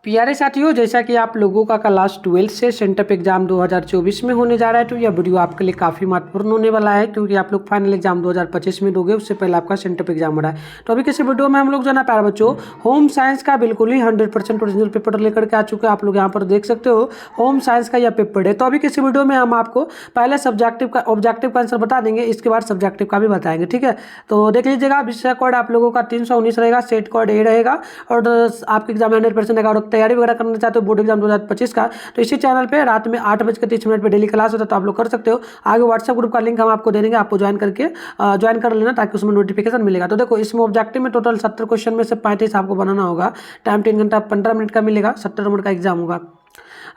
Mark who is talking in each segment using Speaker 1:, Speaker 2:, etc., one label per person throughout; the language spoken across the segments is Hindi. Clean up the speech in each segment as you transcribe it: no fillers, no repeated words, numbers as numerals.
Speaker 1: प्यारे साथियों, जैसा कि आप लोगों का क्लास 12 से सेंटअप एग्जाम 2024 में होने जा रहा है, तो यह वीडियो आपके लिए काफ़ी महत्वपूर्ण होने वाला है, क्योंकि आप लोग फाइनल एग्जाम 2025 में दोगे, उससे पहले आपका सेंटअप एग्जाम हो रहा है। तो अभी किसी वीडियो में हम लोग जो है ना प्यारे बच्चों, होम साइंस का बिल्कुल ही 100% ओरिजिनल पेपर लेकर के आ चुके हैं। आप लोग यहाँ पर देख सकते हो, होम साइंस का यह पेपर है। तो अभी किसी वीडियो में हम आपको पहले सब्जेक्टिव का ऑब्जेक्टिव का आंसर बता देंगे, इसके बाद सब्जेक्टिव का भी बताएंगे, ठीक है। तो देख लीजिएगा, विषय कोड आप लोगों का 319 रहेगा, सेट कोड ए रहेगा, और आपके एग्जाम 100% रहेगा। और तैयारी वगैरह करना चाहते हो बोर्ड एग्जाम 2025 का, तो इसी चैनल पे रात में 8:30 पे डेली क्लास होता है, तो आप लोग कर सकते हो। आगे व्हाट्सएप ग्रुप का लिंक हम आपको दे देंगे, आपको ज्वाइन कर लेना, ताकि उसमें नोटिफिकेशन मिलेगा। तो देखो, इसमें ऑब्जेक्टिव में टोटल 70 क्वेश्चन में से 35 आपको बनाना होगा। टाइम 3 घंटा 15 मिनट का मिलेगा, 70 नंबर का एग्जाम होगा।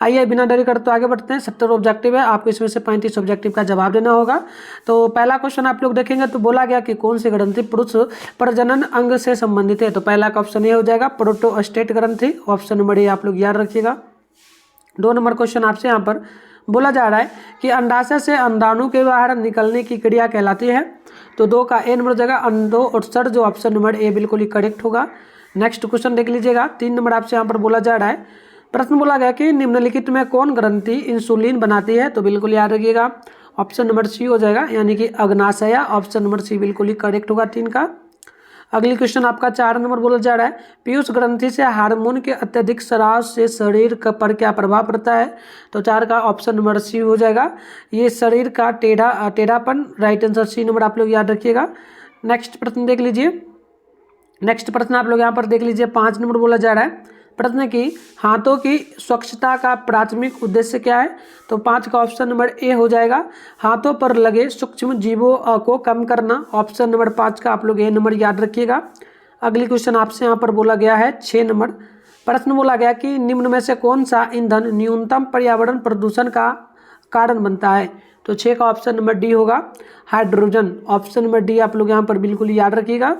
Speaker 1: आइए बिना देरी करते तो आगे बढ़ते हैं। 70 ऑब्जेक्टिव है, आपको इसमें से 35 ऑब्जेक्टिव का जवाब देना होगा। तो पहला क्वेश्चन आप लोग देखेंगे तो बोला गया कि कौन सी ग्रंथि पुरुष प्रजनन अंग से संबंधित है। तो पहला का ऑप्शन ये हो जाएगा, प्रोटोस्टेट ग्रंथि। ऑप्शन नंबर ए आप लोग याद रखिएगा। 2 नंबर क्वेश्चन आपसे यहाँ पर बोला जा रहा है कि अंडाशय से अंडाणु के बाहर निकलने की क्रिया कहलाती है। तो 2 का ए नंबर जगह अंडो उत्सर्ग, जो ऑप्शन नंबर ए बिल्कुल ही करेक्ट होगा। नेक्स्ट क्वेश्चन देख लीजिएगा। 3 नंबर आपसे यहाँ पर बोला जा रहा है, प्रश्न बोला गया कि निम्नलिखित में कौन ग्रंथि इंसुलिन बनाती है। तो बिल्कुल याद रखिएगा, ऑप्शन नंबर सी हो जाएगा, यानी कि अग्नाशय। ऑप्शन नंबर सी बिल्कुल ही करेक्ट होगा 3 का। अगली क्वेश्चन आपका 4 नंबर बोला जा रहा है, पीयूष ग्रंथि से हार्मोन के अत्यधिक स्राव से शरीर पर क्या प्रभाव पड़ता है। तो 4 का ऑप्शन नंबर सी हो जाएगा, ये शरीर का टेढ़ापन। राइट आंसर सी नंबर आप लोग याद रखिएगा। नेक्स्ट प्रश्न देख लीजिए। नेक्स्ट प्रश्न आप लोग यहाँ पर देख लीजिए। 5 नंबर बोला जा रहा है, प्रश्न की हाथों की स्वच्छता का प्राथमिक उद्देश्य क्या है। तो 5 का ऑप्शन नंबर ए हो जाएगा, हाथों पर लगे सूक्ष्म जीवों को कम करना। ऑप्शन नंबर 5 का आप लोग ए नंबर याद रखिएगा। अगली क्वेश्चन आपसे यहाँ पर बोला गया है 6 नंबर। प्रश्न बोला गया कि निम्न में से कौन सा ईंधन न्यूनतम पर्यावरण प्रदूषण का कारण बनता है। तो 6 का ऑप्शन नंबर डी होगा, हाइड्रोजन। ऑप्शन नंबर डी आप लोग यहाँ पर बिल्कुल याद रखिएगा।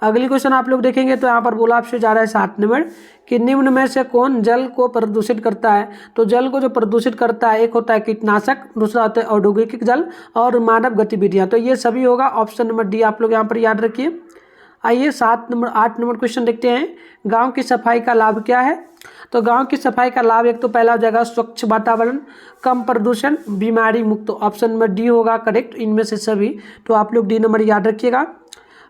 Speaker 1: अगली क्वेश्चन आप लोग देखेंगे तो यहाँ पर बोला आपसे जा रहा है 7 नंबर कि निम्न में से कौन जल को प्रदूषित करता है। तो जल को जो प्रदूषित करता है, एक होता है कीटनाशक, दूसरा होता है औद्योगिक जल, और मानव गतिविधियाँ। तो ये सभी होगा, ऑप्शन नंबर डी आप लोग यहाँ पर याद रखिए। आइए 8 नंबर क्वेश्चन देखते हैं, गाँव की सफाई का लाभ क्या है। तो गांव की सफाई का लाभ एक तो पहला हो जाएगा स्वच्छ वातावरण, कम प्रदूषण, बीमारी मुक्त। ऑप्शन नंबर डी होगा करेक्ट इनमें से सभी। तो आप लोग डी नंबर याद रखिएगा।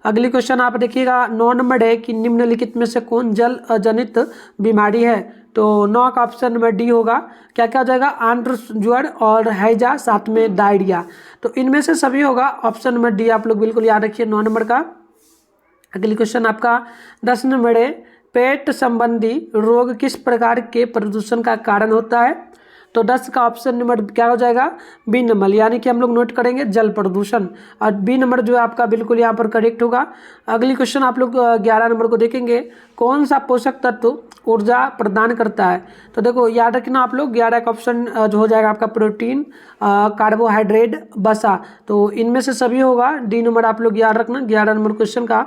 Speaker 1: अगली क्वेश्चन आप देखिएगा, 9 नंबर है कि निम्नलिखित में से कौन जल जनित बीमारी है। तो 9 का ऑप्शन नंबर डी होगा, क्या क्या हो जाएगा, आंत्र ज्वर और हैजा, साथ में डायरिया। तो इनमें से सभी होगा, ऑप्शन नंबर डी आप लोग बिल्कुल याद रखिए 9 नंबर का। अगली क्वेश्चन आपका 10 नंबर है, पेट संबंधी रोग किस प्रकार के प्रदूषण का कारण होता है। तो 10 का ऑप्शन नंबर क्या हो जाएगा, बी नंबर, यानी कि हम लोग नोट करेंगे जल प्रदूषण, और बी नंबर जो है आपका बिल्कुल यहाँ पर करेक्ट होगा। अगली क्वेश्चन आप लोग 11 नंबर को देखेंगे, कौन सा पोषक तत्व ऊर्जा प्रदान करता है। तो देखो याद रखना आप लोग, 11 का ऑप्शन जो हो जाएगा आपका प्रोटीन, कार्बोहाइड्रेट, वसा। तो इनमें से सभी होगा, डी नंबर आप लोग याद रखना 11 नंबर क्वेश्चन का।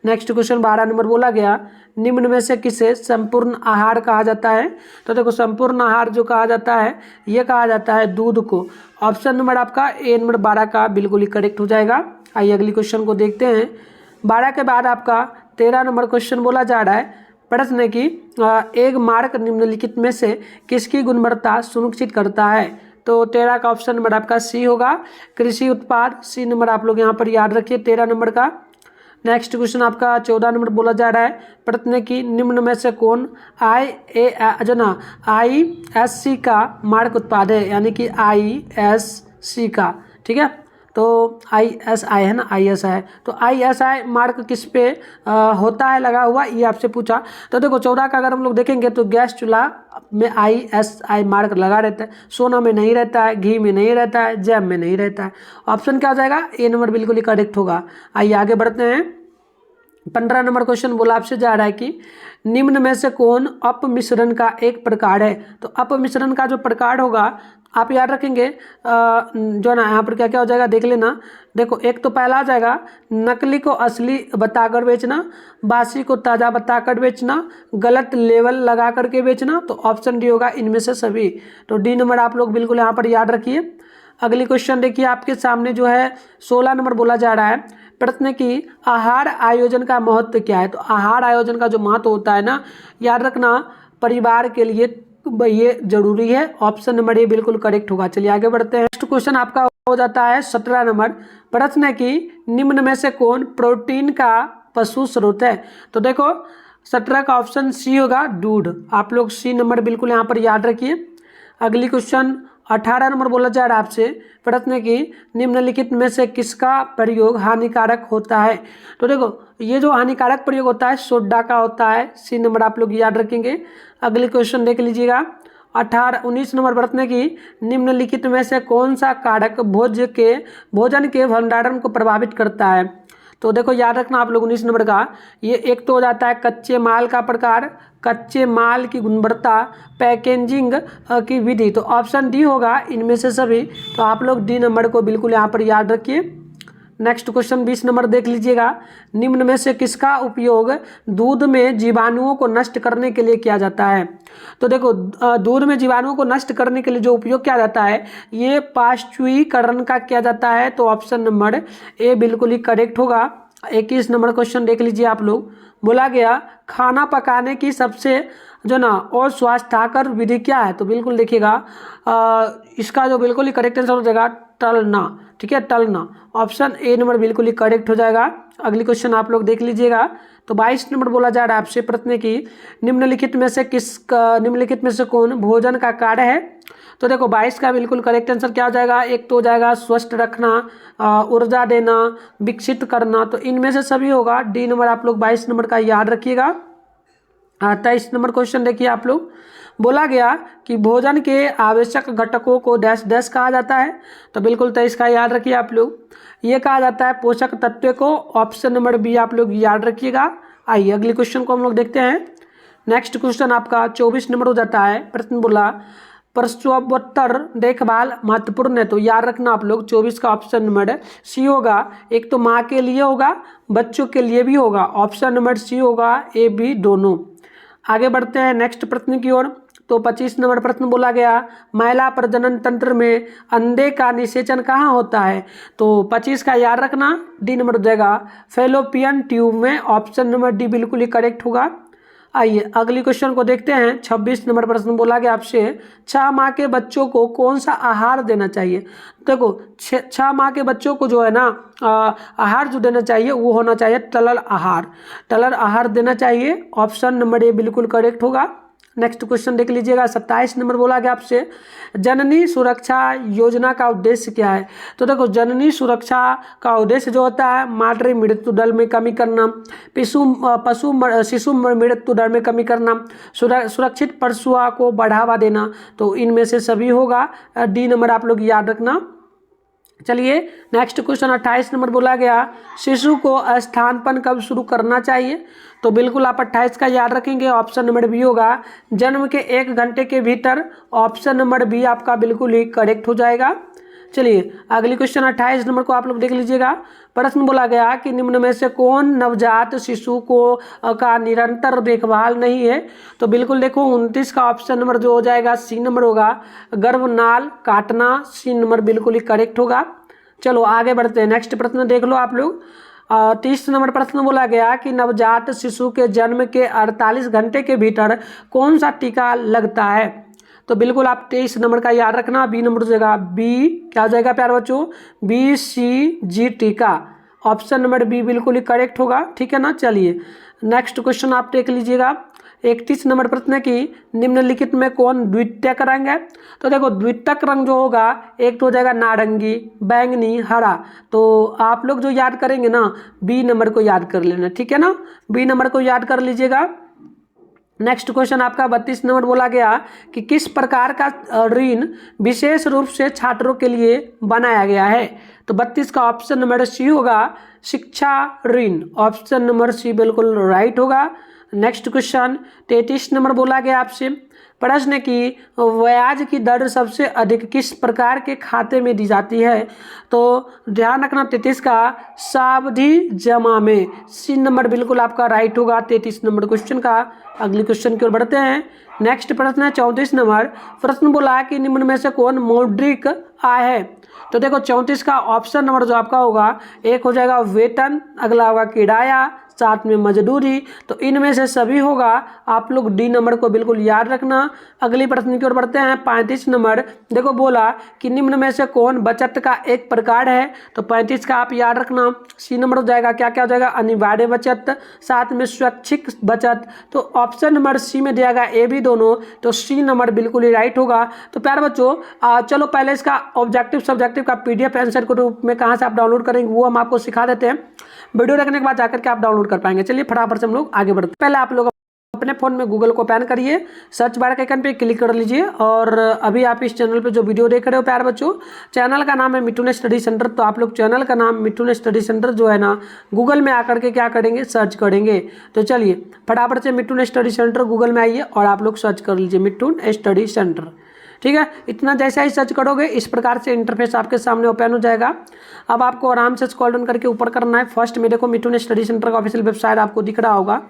Speaker 1: नेक्स्ट क्वेश्चन 12 नंबर बोला गया, निम्न में से किसे संपूर्ण आहार कहा जाता है। तो देखो, संपूर्ण आहार जो कहा जाता है, ये कहा जाता है दूध को। ऑप्शन नंबर आपका ए नंबर 12 का बिल्कुल ही करेक्ट हो जाएगा। आइए अगली क्वेश्चन को देखते हैं। 12 के बाद आपका 13 नंबर क्वेश्चन बोला जा रहा है, प्रश्न की एक मार्क निम्नलिखित में से किसकी गुणवत्ता सुनिश्चित करता है। तो 13 का ऑप्शन नंबर आपका सी होगा, कृषि उत्पाद। सी नंबर आप लोग यहाँ पर याद रखिए 13 नंबर का। नेक्स्ट क्वेश्चन आपका 14 नंबर बोला जा रहा है, प्रश्न की निम्न में से कौन ISC का मार्क उत्पाद है, यानी कि ISC का, ठीक है। तो ISI है ना, ISI। तो ISI मार्क किस पे होता है लगा हुआ, ये आपसे पूछा। तो देखो 14 का अगर हम लोग देखेंगे तो गैस चूल्हा में ISI मार्क लगा रहता है, सोना में नहीं रहता है, घी में नहीं रहता है, जैम में नहीं रहता है। ऑप्शन क्या हो जाएगा, ए नंबर बिल्कुल ही करेक्ट होगा। आइए आगे बढ़ते हैं। 15 नंबर क्वेश्चन बोला आपसे जा रहा है कि निम्न में से कौन अपमिश्रण का एक प्रकार है। तो अपमिश्रण का जो प्रकार होगा आप याद रखेंगे, जो ना यहाँ पर क्या क्या हो जाएगा देख लेना। देखो, एक तो पहला आ जाएगा नकली को असली बताकर बेचना, बासी को ताज़ा बताकर बेचना, गलत लेवल लगा करके बेचना। तो ऑप्शन डी होगा इनमें से सभी। तो डी नंबर आप लोग बिल्कुल यहाँ पर याद रखिए। अगली क्वेश्चन देखिए आपके सामने जो है 16 नंबर बोला जा रहा है, प्रश्न की आहार आयोजन का महत्व क्या है। तो आहार आयोजन का जो महत्व होता है ना, याद रखना, परिवार के लिए ये जरूरी है। ऑप्शन नंबर ए बिल्कुल करेक्ट होगा। चलिए आगे बढ़ते हैं। नेक्स्ट क्वेश्चन आपका हो जाता है 17 नंबर। प्रश्न है कि निम्न में से कौन प्रोटीन का पशु स्रोत है। तो देखो 17 का ऑप्शन सी होगा, दूध। आप लोग सी नंबर बिल्कुल यहाँ पर याद रखिए। अगली क्वेश्चन 18 नंबर बोला जा रहा है आपसे। प्रश्न है कि निम्नलिखित में से किसका प्रयोग हानिकारक होता है। तो देखो ये जो हानिकारक प्रयोग होता है सोडा का होता है। सी नंबर आप लोग याद रखेंगे। अगली क्वेश्चन देख लीजिएगा 19 नंबर। प्रश्न है कि निम्नलिखित में से कौन सा कारक भोजन के भंडारण को प्रभावित करता है। तो देखो याद रखना आप लोग 19 नंबर का, ये एक तो हो जाता है कच्चे माल का प्रकार, कच्चे माल की गुणवत्ता, पैकेजिंग की विधि। तो ऑप्शन डी होगा इनमें से सभी। तो आप लोग डी नंबर को बिल्कुल यहाँ पर याद रखिए। नेक्स्ट क्वेश्चन 20 नंबर देख लीजिएगा। निम्न में से किसका उपयोग दूध में जीवाणुओं को नष्ट करने के लिए किया जाता है। तो देखो दूध में जीवाणुओं को नष्ट करने के लिए जो उपयोग किया जाता है ये पाश्चुरीकरण का किया जाता है। तो ऑप्शन नंबर ए बिल्कुल ही करेक्ट होगा। 21 नंबर क्वेश्चन देख लीजिए आप लोग। बोला गया खाना पकाने की सबसे जो ना और स्वास्थ्यकर विधि क्या है। तो बिल्कुल देखिएगा इसका जो बिल्कुल ही करेक्ट आंसर हो जाएगा तलना। ठीक है, तलना। ऑप्शन ए नंबर बिल्कुल ही करेक्ट हो जाएगा। अगली क्वेश्चन आप लोग देख लीजिएगा। तो 22 नंबर बोला जा रहा है आपसे। प्रश्न की निम्नलिखित में से कौन भोजन का कार्य है। तो देखो 22 का बिल्कुल करेक्ट आंसर क्या हो जाएगा। एक तो हो जाएगा स्वस्थ रखना, ऊर्जा देना, विकसित करना। तो इनमें से सभी होगा। डी नंबर आप लोग 22 नंबर का याद रखिएगा। 23 नंबर क्वेश्चन देखिए आप लोग। बोला गया कि भोजन के आवश्यक घटकों को डैश डैश कहा जाता है। तो बिल्कुल 23 का याद रखिए आप लोग। ये कहा जाता है पोषक तत्व को। ऑप्शन नंबर बी आप लोग याद रखिएगा। आइए अगले क्वेश्चन को हम लोग देखते हैं। नेक्स्ट क्वेश्चन आपका 24 नंबर हो जाता है। प्रश्न बोला प्रसवोत्तर देखभाल महत्वपूर्ण है। तो याद रखना आप लोग 24 का ऑप्शन नंबर सी होगा। एक तो माँ के लिए होगा, बच्चों के लिए भी होगा। ऑप्शन नंबर सी होगा, ए बी दोनों। आगे बढ़ते हैं नेक्स्ट प्रश्न की ओर। तो 25 नंबर प्रश्न बोला गया महिला प्रजनन तंत्र में अंडे का निषेचन कहाँ होता है। तो 25 का याद रखना। डी नंबर हो जाएगा फेलोपियन ट्यूब में। ऑप्शन नंबर डी बिल्कुल ही करेक्ट होगा। आइए अगली क्वेश्चन को देखते हैं। 26 नंबर प्रश्न बोला गया आपसे 6 माह के बच्चों को कौन सा आहार देना चाहिए। देखो 6 माह के बच्चों को जो है ना आहार जो देना चाहिए वो होना चाहिए तरल आहार। तरल आहार देना चाहिए। ऑप्शन नंबर ए बिल्कुल करेक्ट होगा। नेक्स्ट क्वेश्चन देख लीजिएगा। 27 नंबर बोला गया आपसे जननी सुरक्षा योजना का उद्देश्य क्या है। तो देखो जननी सुरक्षा का उद्देश्य जो होता है मातृ मृत्यु दर में कमी करना, शिशु मृत्यु दर में कमी करना, सुरक्षित प्रसूति को बढ़ावा देना। तो इनमें से सभी होगा। डी नंबर आप लोग याद रखना। चलिए नेक्स्ट क्वेश्चन 28 नंबर बोला गया शिशु को स्तनपान कब शुरू करना चाहिए। तो बिल्कुल आप 28 का याद रखेंगे। ऑप्शन नंबर बी होगा जन्म के 1 घंटे के भीतर। ऑप्शन नंबर बी आपका बिल्कुल ही करेक्ट हो जाएगा। चलिए अगली क्वेश्चन 28 नंबर को आप लोग देख लीजिएगा। प्रश्न बोला गया कि निम्न में से कौन नवजात शिशु को का निरंतर देखभाल नहीं है। तो बिल्कुल देखो 29 का ऑप्शन नंबर जो हो जाएगा सी नंबर होगा गर्भनाल काटना। सी नंबर बिल्कुल ही करेक्ट होगा। चलो आगे बढ़ते हैं। नेक्स्ट प्रश्न देख लो आप लोग। 30 नंबर प्रश्न बोला गया कि नवजात शिशु के जन्म के 48 घंटे के भीतर कौन सा टीका लगता है। तो बिल्कुल आप 23 नंबर का याद रखना। बी नंबर हो जाएगा बी क्या हो जाएगा प्यारे बच्चों BCG टीका। ऑप्शन नंबर बी बिल्कुल ही करेक्ट होगा। ठीक है ना। चलिए नेक्स्ट क्वेश्चन आप देख लीजिएगा। 31 नंबर प्रश्न है कि निम्नलिखित में कौन द्वितीयक रंग है। तो देखो द्वितीयक रंग जो होगा एक तो हो जाएगा नारंगी, बैंगनी, हरा। तो आप लोग जो याद करेंगे ना बी नंबर को याद कर लेना। ठीक है ना, बी नंबर को याद कर लीजिएगा। नेक्स्ट क्वेश्चन आपका 32 नंबर बोला गया कि किस प्रकार का ऋण विशेष रूप से छात्रों के लिए बनाया गया है। तो 32 का ऑप्शन नंबर सी होगा शिक्षा ऋण। ऑप्शन नंबर सी बिल्कुल राइट होगा। नेक्स्ट क्वेश्चन 33 नंबर बोला गया आपसे। प्रश्न की ब्याज की दर सबसे अधिक किस प्रकार के खाते में दी जाती है। तो ध्यान रखना 33 का सावधि जमा में। सी नंबर बिल्कुल आपका राइट होगा 33 नंबर क्वेश्चन का। अगले क्वेश्चन की ओर बढ़ते हैं। नेक्स्ट प्रश्न है 34 नंबर। प्रश्न बोला कि निम्न में से कौन मौद्रिक आय है। तो देखो 34 का ऑप्शन नंबर जो आपका होगा एक हो जाएगा वेतन, अगला होगा किराया, साथ में मजदूरी, तो इनमें से सभी होगा। आप लोग डी नंबर को बिल्कुल याद रखना। अगली प्रश्न की ओर बढ़ते हैं। 35 नंबर, देखो बोला कि निम्न में से कौन बचत का एक प्रकार है, तो 35 का आप याद रखना। सी नंबर हो जाएगा, क्या क्या हो जाएगा, अनिवार्य बचत, साथ में स्वैच्छिक बचत। तो ऑप्शन नंबर सी में दिया गया ए बी दोनों, तो सी नंबर बिल्कुल ही राइट होगा। तो प्यारे बच्चों चलो पहले इसका ऑब्जेक्टिव सब्जेक्टिव का पीडीएफ आंसर के रूप में कहाँ से आप डाउनलोड करेंगे वो हम आपको सिखा देते हैं। वीडियो देखने के बाद जाकर के आप डाउनलोड कर पाएंगे। चलिए फटाफट से हम लोग आगे बढ़ते हैं। पहले आप लोग अपने फ़ोन में गूगल को ओपन करिए, सर्च बार के आइकन पे क्लिक कर लीजिए। और अभी आप इस चैनल पे जो वीडियो देख रहे हो प्यारे बच्चों, चैनल का नाम है मिठुन स्टडी सेंटर। तो आप लोग चैनल का नाम मिठुन स्टडी सेंटर जो है ना, गूगल में आकर के क्या करेंगे, सर्च करेंगे। तो चलिए फटाफट से मिठुन स्टडी सेंटर गूगल में आइए और आप लोग सर्च कर लीजिए मिठुन स्टडी सेंटर। ठीक है, इतना जैसा ही सर्च करोगे इस प्रकार से इंटरफेस आपके सामने ओपन हो जाएगा। अब आपको आराम से स्क्रॉल डाउन करके ऊपर करना है। फर्स्ट में देखो मिठुन स्टडी सेंटर का ऑफिशियल वेबसाइट आपको दिख रहा होगा,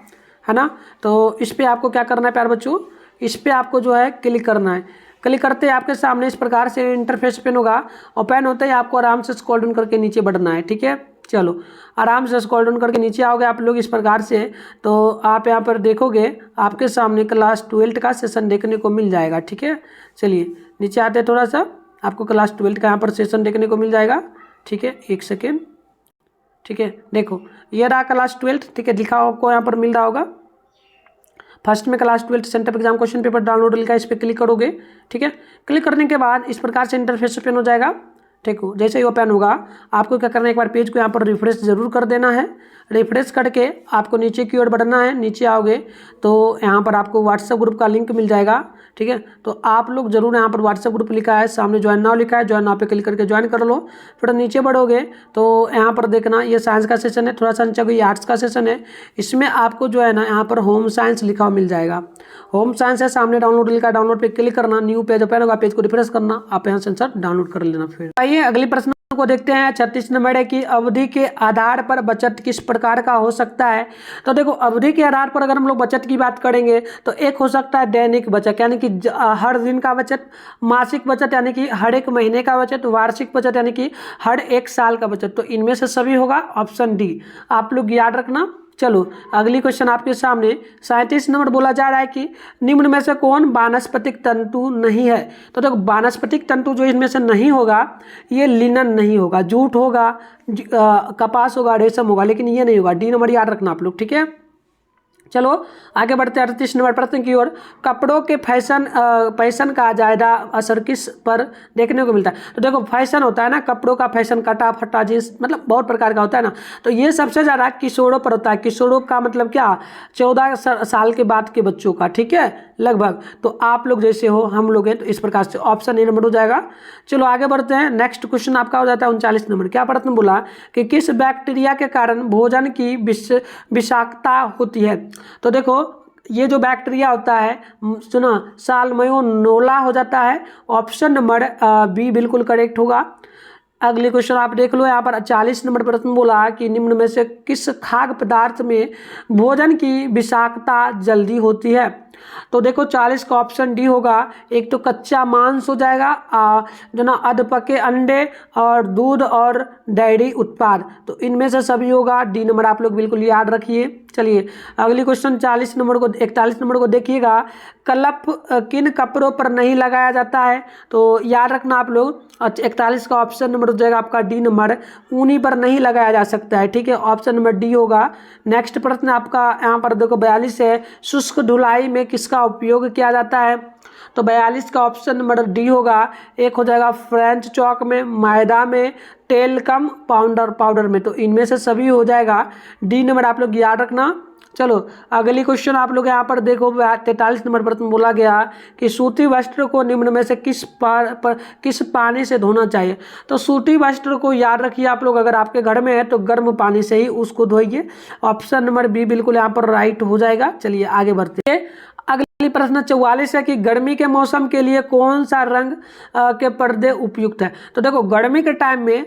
Speaker 1: है ना। तो इस पर आपको क्या करना है प्यारे बच्चों, इस पर आपको जो है क्लिक करना है। क्लिक करते ही आपके सामने इस प्रकार से इंटरफेस ओपन होगा। ओपन होते ही आपको आराम से स्क्रॉल डाउन करके नीचे बढ़ना है। ठीक है, चलो आराम से स्क्रॉल डाउन करके नीचे आओगे आप लोग इस प्रकार से। तो आप यहाँ पर देखोगे आपके सामने क्लास 12 का सेशन देखने को मिल जाएगा। ठीक है, चलिए नीचे आते थोड़ा सा, आपको क्लास 12 का यहाँ पर सेशन देखने को मिल जाएगा। ठीक है, एक सेकेंड। ठीक है, देखो ये रहा क्लास 12। ठीक है, लिखा आपको यहाँ पर मिल रहा होगा। फर्स्ट में class 12 centre exam question paper download लिखा है, इस पर क्लिक करोगे। ठीक है, क्लिक करने के बाद इस प्रकार से इंटरफेस ओपन हो जाएगा। ठीक हो, जैसे ही ओपन होगा आपको क्या करना है, एक बार पेज को यहाँ पर रिफ्रेश जरूर कर देना है। रिफ्रेश करके आपको नीचे की ओर बढ़ना है। नीचे आओगे तो यहाँ पर आपको व्हाट्सएप ग्रुप का लिंक मिल जाएगा। ठीक है, तो आप लोग जरूर यहाँ पर व्हाट्सएप ग्रुप लिखा है, सामने ज्वाइन नाउ लिखा है, ज्वाइन नाउ पे क्लिक करके ज्वाइन कर लो। फिर नीचे बढ़ोगे तो यहाँ पर देखना ये साइंस का सेशन है, थोड़ा सा नीचे ये आर्ट्स का सेशन है। इसमें आपको जो है ना यहाँ पर होम साइंस लिखा हुआ मिल जाएगा। होम साइंस है, सामने डाउनलोड लिखा है, डाउनलोड पे क्लिक करना, न्यू पेज ओपन होगा, पेज को रिफ्रेश करना, आप यहाँ से आंसर डाउनलोड कर लेना। फिर आइए अगले प्रश्न को देखते हैं। 36 नंबर है कि अवधि के आधार पर बचत किस प्रकार का हो सकता है। तो देखो अवधि के आधार पर अगर हम लोग बचत की बात करेंगे तो एक हो सकता है दैनिक बचत यानी कि हर दिन का बचत, मासिक बचत यानी कि हर एक महीने का बचत, वार्षिक बचत यानी कि हर एक साल का बचत। तो इनमें से सभी होगा ऑप्शन डी, आप लोग याद रखना। चलो अगली क्वेश्चन आपके सामने 37 नंबर बोला जा रहा है कि निम्न में से कौन वानस्पतिक तंतु नहीं है। तो देखो वानस्पतिक तंतु जो इनमें से नहीं होगा ये लिनन नहीं होगा, जूट होगा, कपास होगा, रेशम होगा, लेकिन ये नहीं होगा। डी नंबर याद रखना आप लोग। ठीक है, चलो आगे बढ़ते हैं 38 नंबर प्रश्न की ओर। कपड़ों के फैशन का ज़्यादा असर किस पर देखने को मिलता है। तो देखो फैशन होता है ना, कपड़ों का फैशन, कटा फटा जींस, मतलब बहुत प्रकार का होता है ना। तो ये सबसे ज़्यादा किशोरों पर होता है। किशोरों का मतलब क्या, 14 साल के बाद के बच्चों का। ठीक है, लगभग। तो आप लोग जैसे हो, हम लोग हैं, तो इस प्रकार से ऑप्शन ए नंबर हो जाएगा। चलो आगे बढ़ते हैं। नेक्स्ट क्वेश्चन आपका हो जाता है 39 नंबर। क्या प्रश्न बोला कि किस बैक्टीरिया के कारण भोजन की विषाक्तता होती है। तो देखो ये जो बैक्टीरिया होता है सुना, साल्मोनेला हो जाता है। ऑप्शन नंबर बी बिल्कुल करेक्ट होगा। अगले क्वेश्चन आप देख लो, यहाँ पर 40 नंबर प्रश्न बोला कि निम्न में से किस खाद्य पदार्थ में भोजन की विषाक्तता जल्दी होती है। तो देखो 40 का ऑप्शन डी होगा। एक तो कच्चा मांस हो जाएगा, जो ना अधपके अंडे और दूध और डेयरी उत्पाद। तो इनमें से सभी होगा। डी नंबर आप लोग बिल्कुल याद रखिए। चलिए अगली क्वेश्चन 41 नंबर को देखिएगा। कलप किन कपड़ों पर नहीं लगाया जाता है। तो याद रखना आप लोग, 41 का ऑप्शन नंबर हो जाएगा आपका डी नंबर, ऊनी पर नहीं लगाया जा सकता है। ठीक है, ऑप्शन नंबर डी होगा। नेक्स्ट प्रश्न आपका यहाँ पर देखो 42 है, शुष्क धुलाई में किसका उपयोग किया जाता है। तो 42 का ऑप्शन नंबर डी होगा। एक हो जाएगा फ्रेंच चॉक में, मैदा में, टेलकम पाउडर में। तो इनमें से सभी हो जाएगा। डी नंबर आप लोग याद रखना। चलो अगली क्वेश्चन आप लोग यहाँ पर देखो 43 नंबर पर बोला गया कि सूती वस्त्र को निम्न में से किस पानी से धोना चाहिए। तो सूती वस्त्र को याद रखिए आप लोग, अगर आपके घर में है तो गर्म पानी से ही उसको धोइए। ऑप्शन नंबर बी बिल्कुल यहाँ पर राइट हो जाएगा। चलिए आगे बढ़ते हैं। अगली प्रश्न 44 है कि गर्मी के मौसम के लिए कौन सा रंग के पर्दे उपयुक्त है। तो देखो गर्मी के टाइम में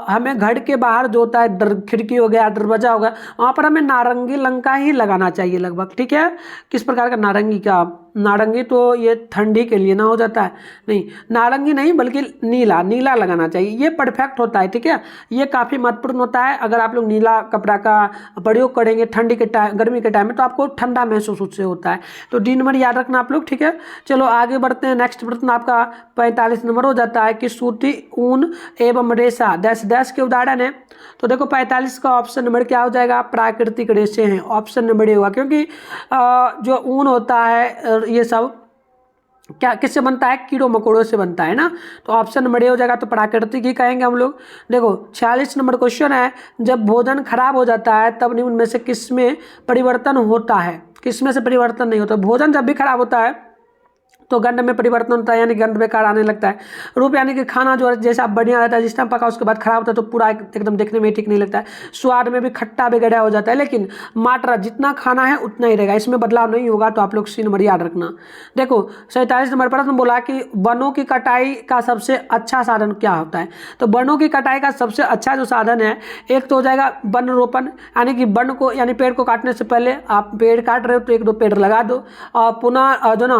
Speaker 1: हमें घर के बाहर जो होता है, खिड़की हो गया, दरवाजा हो गया, वहाँ पर हमें नारंगी रंग का ही लगाना चाहिए लगभग। ठीक है, किस प्रकार का, नारंगी का, नारंगी तो ये ठंडी के लिए ना हो जाता है, नहीं नारंगी नहीं बल्कि नीला, नीला लगाना चाहिए, ये परफेक्ट होता है। ठीक है, ये काफ़ी महत्वपूर्ण होता है। अगर आप लोग नीला कपड़ा का प्रयोग करेंगे ठंडी के टाइम, गर्मी के टाइम में, तो आपको ठंडा महसूस उससे होता है। तो डी नंबर याद रखना आप लोग। ठीक है, चलो आगे बढ़ते हैं। नेक्स्ट प्रश्न आपका 45 नंबर हो जाता है कि सूती, ऊन एवं रेशा डैश डैश के उदाहरण है। तो देखो 45 का ऑप्शन नंबर क्या हो जाएगा, प्राकृतिक रेशे हैं, ऑप्शन नंबर ए होगा। क्योंकि जो ऊन होता है ये सब क्या किससे बनता है, कीड़ों मकोड़ों से बनता है ना, तो ऑप्शन नंबर ए हो जाएगा। तो प्राकृतिक ही कहेंगे हम लोग। देखो 46 नंबर क्वेश्चन है, जब भोजन खराब हो जाता है तब निम्न में से किस में परिवर्तन होता है, किस में से परिवर्तन नहीं होता। भोजन जब भी खराब होता है तो गंध में परिवर्तन होता है, यानी गंध बेकार आने लगता है। रूप यानी कि खाना जो जैसा बढ़िया रहता है, जिस टाइम पका उसके बाद खराब होता है तो पूरा एकदम देखने में ठीक नहीं लगता है। स्वाद में भी खट्टा बेगड़ा हो जाता है। लेकिन मात्रा जितना खाना है उतना ही रहेगा, इसमें बदलाव नहीं होगा। तो आप लोग सी नंबर याद रखना। देखो 47 नंबर प्रश्न बोला कि वनों की कटाई का सबसे अच्छा साधन क्या होता है। तो वनों की कटाई का सबसे अच्छा जो साधन है, एक तो हो जाएगा वन रोपण, यानी कि वन को यानी पेड़ को काटने से पहले आप पेड़ काट रहे हो तो एक दो पेड़ लगा दो। और पुनः जो ना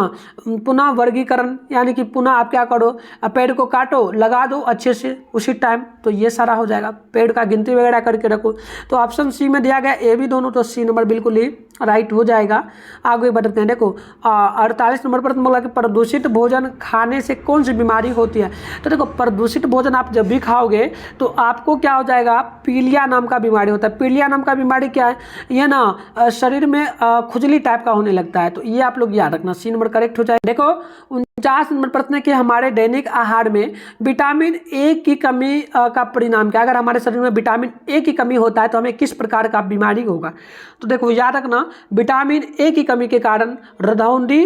Speaker 1: पुनः वर्गीकरण, यानी कि पुनः आप क्या करो, पेड़ को काटो लगा दो अच्छे से उसी टाइम, तो ये सारा हो जाएगा। पेड़ का गिनती वगैरह करके रखो। तो ऑप्शन सी में दिया गया ए भी दोनों, तो सी नंबर बिल्कुल ही राइट हो जाएगा। आगे बढ़ते हैं। देखो 48 नंबर पर बोला कि प्रदूषित भोजन खाने से कौन सी बीमारी होती है। तो देखो प्रदूषित भोजन आप जब भी खाओगे तो आपको क्या हो जाएगा, पीलिया नाम का बीमारी होता है। पीलिया नाम का बीमारी क्या है, ये ना शरीर में खुजली टाइप का होने लगता है। तो ये आप लोग याद रखना, सी नंबर करेक्ट हो जाए। देखो 49 नंबर प्रश्न है कि हमारे दैनिक आहार में विटामिन ए की कमी का परिणाम क्या। अगर हमारे शरीर में विटामिन ए की कमी होता है तो हमें किस प्रकार का बीमारी होगा। तो देखो याद रखना, विटामिन ए की कमी के कारण रतौंधी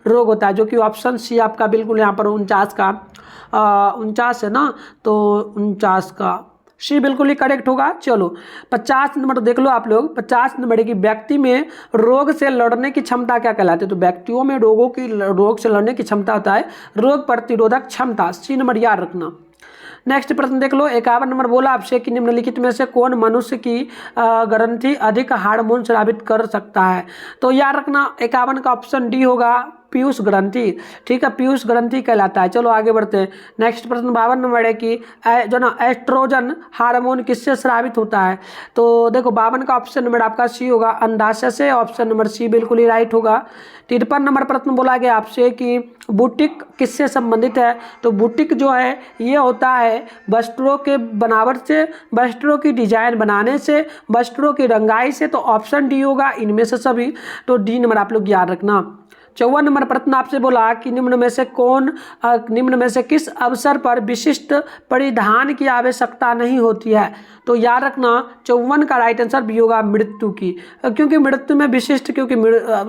Speaker 1: रोग होता है, जो कि ऑप्शन सी आपका बिल्कुल यहाँ पर 49 है ना, तो 49 का सी बिल्कुल ही करेक्ट होगा। चलो 50 नंबर देख लो आप लोग। 50 नंबर की व्यक्ति में रोग से लड़ने की क्षमता क्या कहलाती है। तो व्यक्तियों में रोग से लड़ने की क्षमता होता है रोग प्रतिरोधक क्षमता, सी नंबर याद रखना। नेक्स्ट प्रश्न देख लो। 51 नंबर बोला आपसे कि निम्नलिखित में से कौन मनुष्य की ग्रंथि अधिक हार्मोन स्रावित कर सकता है। तो याद रखना 51 का ऑप्शन डी होगा, पीयूष ग्रंथि। ठीक है, पीयूष ग्रंथि कहलाता है। चलो आगे बढ़ते हैं। नेक्स्ट प्रश्न 52 नंबर है कि जो ना एस्ट्रोजन हार्मोन किससे स्रावित होता है। तो देखो 52 का ऑप्शन नंबर आपका सी होगा, अंडाशय से, ऑप्शन नंबर सी बिल्कुल ही राइट होगा। 53 नंबर प्रश्न बोला गया आपसे कि बुटीक किससे संबंधित है। तो बुटीक जो है ये होता है वस्त्रों के बनावट से, वस्त्रों की डिजाइन बनाने से, वस्त्रों की रंगाई से। तो ऑप्शन डी होगा इनमें से सभी। तो डी नंबर आप लोग याद रखना। 54 नंबर प्रश्न आपसे बोला कि निम्न में से किस अवसर पर विशिष्ट परिधान की आवश्यकता नहीं होती है। तो याद रखना 54 का राइट आंसर भी होगा मृत्यु की, क्योंकि मृत्यु में विशिष्ट, क्योंकि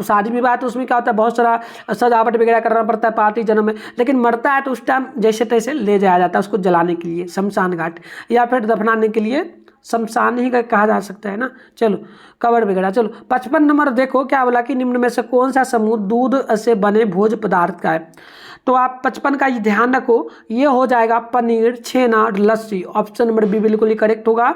Speaker 1: शादी विवाह तो उसमें क्या होता है बहुत सारा सजावट वगैरह करना पड़ता है पार्टी जन्म में, लेकिन मरता है तो उस टाइम जैसे तैसे ले जाया जाता है उसको जलाने के लिए शमशान घाट, या फिर दफनाने के लिए शमशान ही कहा जा सकता है ना। चलो कबर वगैरह। चलो 55 नंबर देखो क्या बोला कि निम्न में से कौन सा समूह दूध से बने भोज्य पदार्थ का है। तो आप 55 का ये ध्यान रखो, ये हो जाएगा पनीर, छेना, लस्सी, ऑप्शन नंबर बी बिल्कुल ही करेक्ट होगा।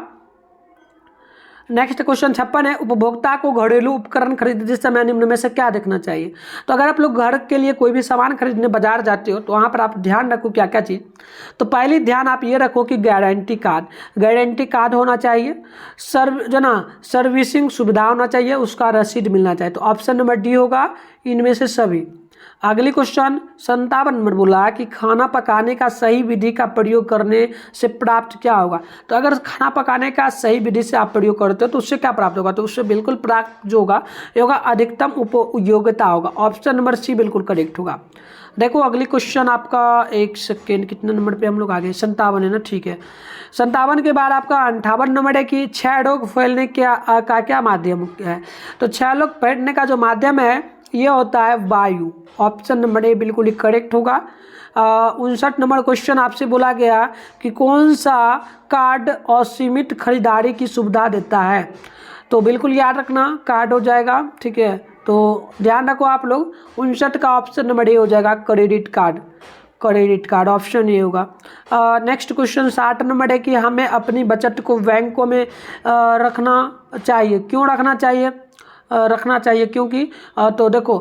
Speaker 1: नेक्स्ट क्वेश्चन 56 है, उपभोक्ता को घरेलू उपकरण खरीदते समय निम्न में से क्या देखना चाहिए। तो अगर आप लोग घर के लिए कोई भी सामान खरीदने बाजार जाते हो तो वहाँ पर आप ध्यान रखो क्या क्या चीज़। तो पहली ध्यान आप ये रखो कि गारंटी कार्ड होना चाहिए, सर्विसिंग सुविधा होना चाहिए, उसका रसीद मिलना चाहिए। तो ऑप्शन नंबर डी होगा इनमें से सभी। अगली क्वेश्चन 57 नंबर बोला कि खाना पकाने का सही विधि का प्रयोग करने से प्राप्त क्या होगा। तो अगर खाना पकाने का सही विधि से आप प्रयोग करते हो तो उससे क्या प्राप्त होगा। तो उससे बिल्कुल प्राप्त जो होगा ये होगा अधिकतम उपयोगिता होगा, ऑप्शन नंबर सी बिल्कुल करेक्ट होगा। देखो अगली क्वेश्चन आपका, एक सेकेंड, कितने नंबर पे हम लोग आ गए, 57 है ना, ठीक है। 57 के बाद आपका 58 नंबर है कि क्षय रोग फैलने का क्या माध्यम है। तो क्षय रोग फैलने का जो माध्यम है ये होता है वायु, ऑप्शन नंबर ए बिल्कुल ही करेक्ट होगा। 59 नंबर क्वेश्चन आपसे बोला गया कि कौन सा कार्ड असीमित खरीदारी की सुविधा देता है। तो बिल्कुल याद रखना कार्ड हो जाएगा, ठीक है। तो ध्यान रखो आप लोग, 59 का ऑप्शन नंबर ए हो जाएगा क्रेडिट कार्ड, ऑप्शन ये होगा। नेक्स्ट क्वेश्चन 60 नंबर है कि हमें अपनी बचत को बैंकों में रखना चाहिए, क्यों रखना चाहिए। रखना चाहिए, क्योंकि तो देखो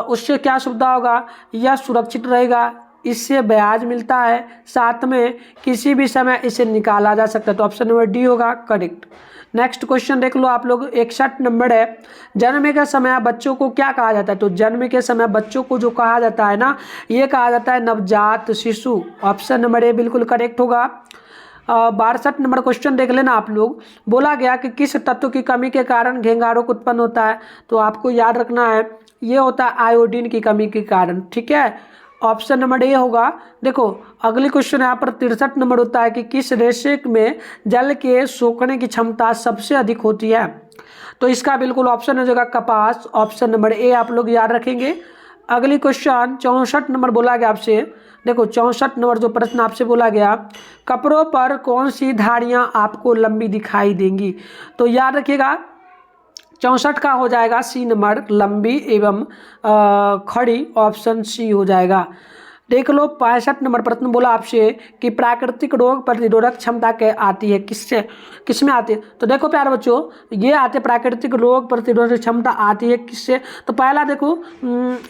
Speaker 1: उससे क्या सुविधा होगा, यह सुरक्षित रहेगा, इससे ब्याज मिलता है, साथ में किसी भी समय इसे निकाला जा सकता है। तो ऑप्शन नंबर डी होगा करेक्ट। नेक्स्ट क्वेश्चन देख लो आप लोग, 61 नंबर है। जन्म के समय बच्चों को क्या कहा जाता है? तो जन्म के समय बच्चों को जो कहा जाता है ना, ये कहा जाता है नवजात शिशु। ऑप्शन नंबर ए बिल्कुल करेक्ट होगा। 62 नंबर क्वेश्चन देख लेना आप लोग। बोला गया कि किस तत्व की कमी के कारण घेंघारोग उत्पन्न होता है? तो आपको याद रखना है, ये होता है आयोडीन की कमी के कारण। ठीक है, ऑप्शन नंबर ए होगा। देखो अगली क्वेश्चन यहाँ पर 63 नंबर होता है कि किस रेशे में जल के सोखने की क्षमता सबसे अधिक होती है? तो इसका बिल्कुल ऑप्शन हो जाएगा कपास। ऑप्शन नंबर ए आप लोग याद रखेंगे। अगली क्वेश्चन 64 नंबर बोला गया आपसे। देखो 64 नंबर जो प्रश्न आपसे बोला गया, कपड़ों पर कौन सी धारियाँ आपको लंबी दिखाई देंगी? तो याद रखिएगा 64 का हो जाएगा सी नंबर, लंबी एवं खड़ी। ऑप्शन सी हो जाएगा। देख लो 65 नंबर प्रश्न बोला आपसे कि प्राकृतिक रोग प्रतिरोधक क्षमता के आती है किससे, किसमें आती है? तो देखो प्यारे बच्चों, ये आते प्राकृतिक रोग प्रतिरोधक क्षमता आती है किससे? तो पहला देखो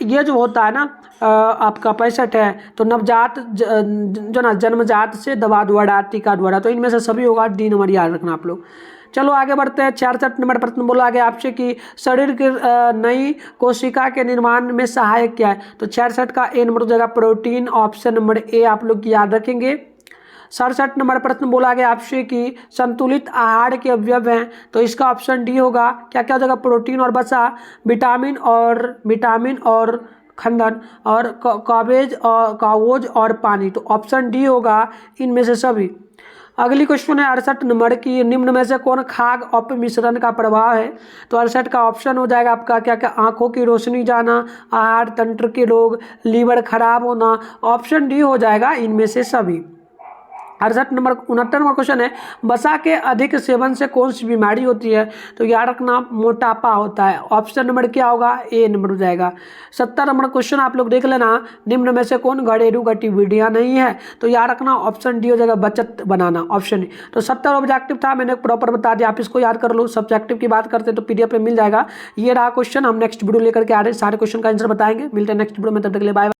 Speaker 1: ये जो होता है ना आपका 65 है, तो नवजात जो ना जन्मजात से दवा द्वारा, टीका द्वारा, तो इनमें से सभी होगा। डी नंबर याद रखना आप लोग। चलो आगे बढ़ते हैं। 66 नंबर प्रश्न बोला गया आपसे कि शरीर की नई कोशिका के निर्माण में सहायक क्या है? तो 66 का ए नंबर हो जाएगा प्रोटीन। ऑप्शन नंबर ए आप लोग याद रखेंगे। 67 नंबर प्रश्न बोला गया आपसे कि संतुलित आहार के अवयव हैं, तो इसका ऑप्शन डी होगा। क्या क्या हो जाएगा? प्रोटीन और वसा, विटामिन और खंडन, और कावोज और पानी। तो ऑप्शन डी होगा इनमें से सभी। अगली क्वेश्चन है 68 नंबर की, निम्न में से कौन खाद्य अपमिश्रण का प्रभाव है? तो 68 का ऑप्शन हो जाएगा आपका क्या क्या, आंखों की रोशनी जाना, आहार तंत्र के रोग, लीवर खराब होना। ऑप्शन डी हो जाएगा इनमें से सभी। 68 नंबर 69 नंबर क्वेश्चन है, वसा के अधिक सेवन से कौन सी बीमारी होती है? तो याद रखना मोटापा होता है। ऑप्शन नंबर क्या होगा? ए नंबर हो जाएगा। 70 नंबर क्वेश्चन आप लोग देख लेना, निम्न में से कौन घरेलू गतिविधियां नहीं है? तो याद रखना ऑप्शन डी हो जाएगा बचत बनाना। Option D. तो 70 ऑब्जेक्टिव था, मैंने प्रॉपर बता दिया, आप इसको याद कर लो। सब्जेक्टिव की बात करते तो PDF में मिल जाएगा। ये रहा क्वेश्चन, हम नेक्स्ट वीडियो लेकर के आ रहे हैं, सारे क्वेश्चन का आंसर बताएंगे। मिलते हैं नेक्स्ट वीडियो में, तब तक के लिए बाय।